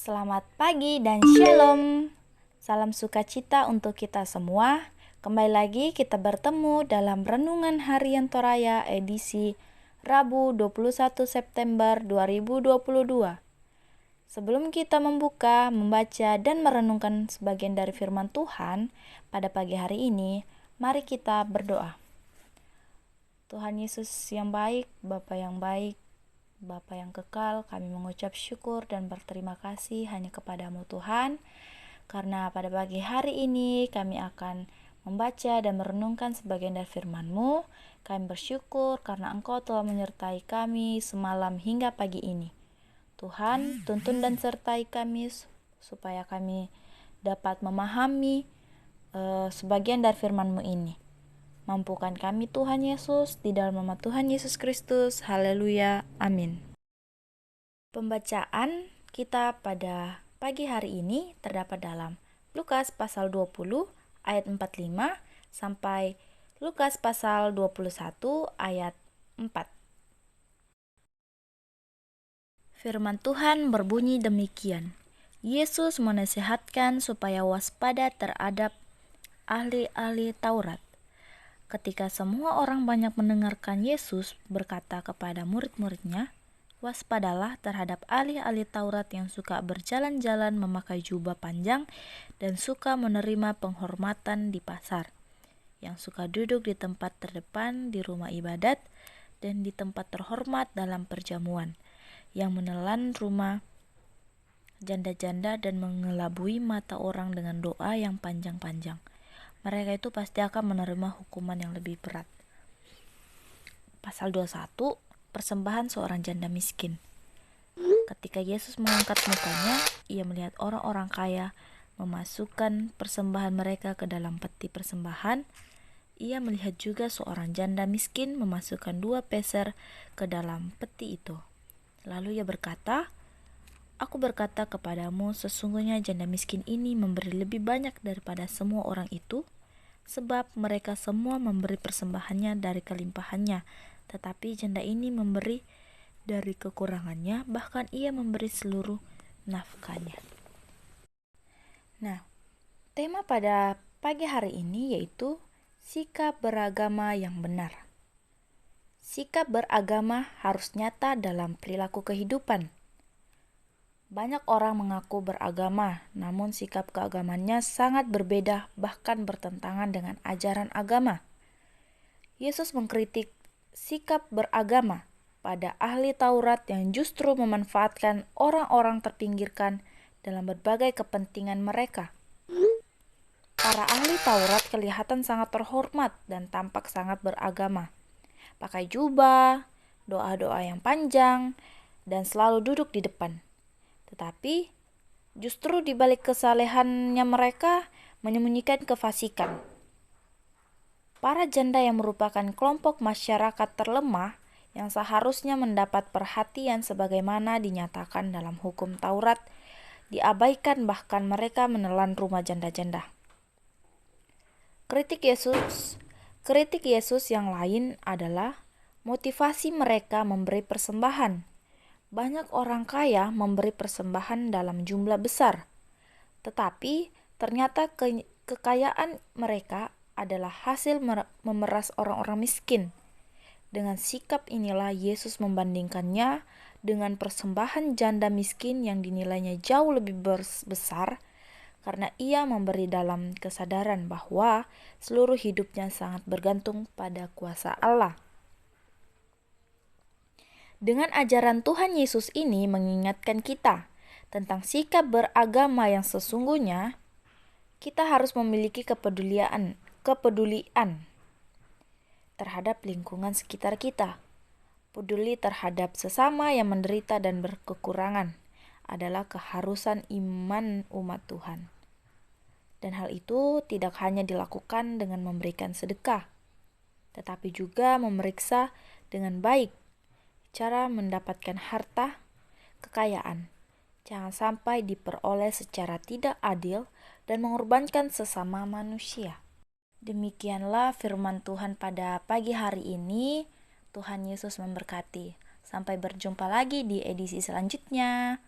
Selamat pagi dan shalom. Salam sukacita untuk kita semua. Kembali lagi kita bertemu dalam Renungan Harian Toraya edisi Rabu 21 September 2022. Sebelum kita membaca dan merenungkan sebagian dari firman Tuhan pada pagi hari ini, mari kita berdoa. Tuhan Yesus yang baik, Bapa yang baik, Bapa yang kekal, kami mengucap syukur dan berterima kasih hanya kepadamu Tuhan, karena pada pagi hari ini kami akan membaca dan merenungkan sebagian dari firman-Mu. Kami bersyukur karena Engkau telah menyertai kami semalam hingga pagi ini. Tuhan, tuntun dan sertai kami supaya kami dapat memahami sebagian dari firman-Mu ini. Mampukan kami Tuhan Yesus, di dalam nama Tuhan Yesus Kristus. Haleluya. Amin. Pembacaan kita pada pagi hari ini terdapat dalam Lukas pasal 20 ayat 45 sampai Lukas pasal 21 ayat 4. Firman Tuhan berbunyi demikian. Yesus menasihatkan supaya waspada terhadap ahli-ahli Taurat. Ketika semua orang banyak mendengarkan, Yesus berkata kepada murid-muridnya, "Waspadalah terhadap ahli-ahli Taurat yang suka berjalan-jalan memakai jubah panjang dan suka menerima penghormatan di pasar, yang suka duduk di tempat terdepan di rumah ibadat dan di tempat terhormat dalam perjamuan, yang menelan rumah janda-janda dan mengelabui mata orang dengan doa yang panjang-panjang. Mereka itu pasti akan menerima hukuman yang lebih berat." Pasal 21, persembahan seorang janda miskin. Ketika Yesus mengangkat mukanya, ia melihat orang-orang kaya memasukkan persembahan mereka ke dalam peti persembahan. Ia melihat juga seorang janda miskin memasukkan 2 peser ke dalam peti itu. Lalu ia berkata, "Aku berkata kepadamu, sesungguhnya janda miskin ini memberi lebih banyak daripada semua orang itu, sebab mereka semua memberi persembahannya dari kelimpahannya, tetapi janda ini memberi dari kekurangannya, bahkan ia memberi seluruh nafkahnya." Nah, tema pada pagi hari ini yaitu sikap beragama yang benar. Sikap beragama harus nyata dalam perilaku kehidupan. Banyak orang mengaku beragama, namun sikap keagamannya sangat berbeda, bahkan bertentangan dengan ajaran agama. Yesus mengkritik sikap beragama pada ahli Taurat yang justru memanfaatkan orang-orang terpinggirkan dalam berbagai kepentingan mereka. Para ahli Taurat kelihatan sangat terhormat dan tampak sangat beragama. Pakai jubah, doa-doa yang panjang, dan selalu duduk di depan. Tetapi justru di balik kesalehannya mereka menyembunyikan kefasikan. Para janda yang merupakan kelompok masyarakat terlemah yang seharusnya mendapat perhatian sebagaimana dinyatakan dalam hukum Taurat, diabaikan, bahkan mereka menelan rumah janda-janda. Kritik Yesus yang lain adalah motivasi mereka memberi persembahan. Banyak orang kaya memberi persembahan dalam jumlah besar, tetapi ternyata kekayaan mereka adalah hasil memeras orang-orang miskin. Dengan sikap inilah Yesus membandingkannya dengan persembahan janda miskin yang dinilainya jauh lebih besar, karena ia memberi dalam kesadaran bahwa seluruh hidupnya sangat bergantung pada kuasa Allah. Dengan ajaran Tuhan Yesus ini mengingatkan kita tentang sikap beragama yang sesungguhnya. Kita harus memiliki kepedulian terhadap lingkungan sekitar kita. Peduli terhadap sesama yang menderita dan berkekurangan adalah keharusan iman umat Tuhan. Dan hal itu tidak hanya dilakukan dengan memberikan sedekah, tetapi juga memeriksa dengan baik cara mendapatkan harta kekayaan. Jangan sampai diperoleh secara tidak adil dan mengorbankan sesama manusia. Demikianlah firman Tuhan pada pagi hari ini. Tuhan Yesus memberkati. Sampai berjumpa lagi di edisi selanjutnya.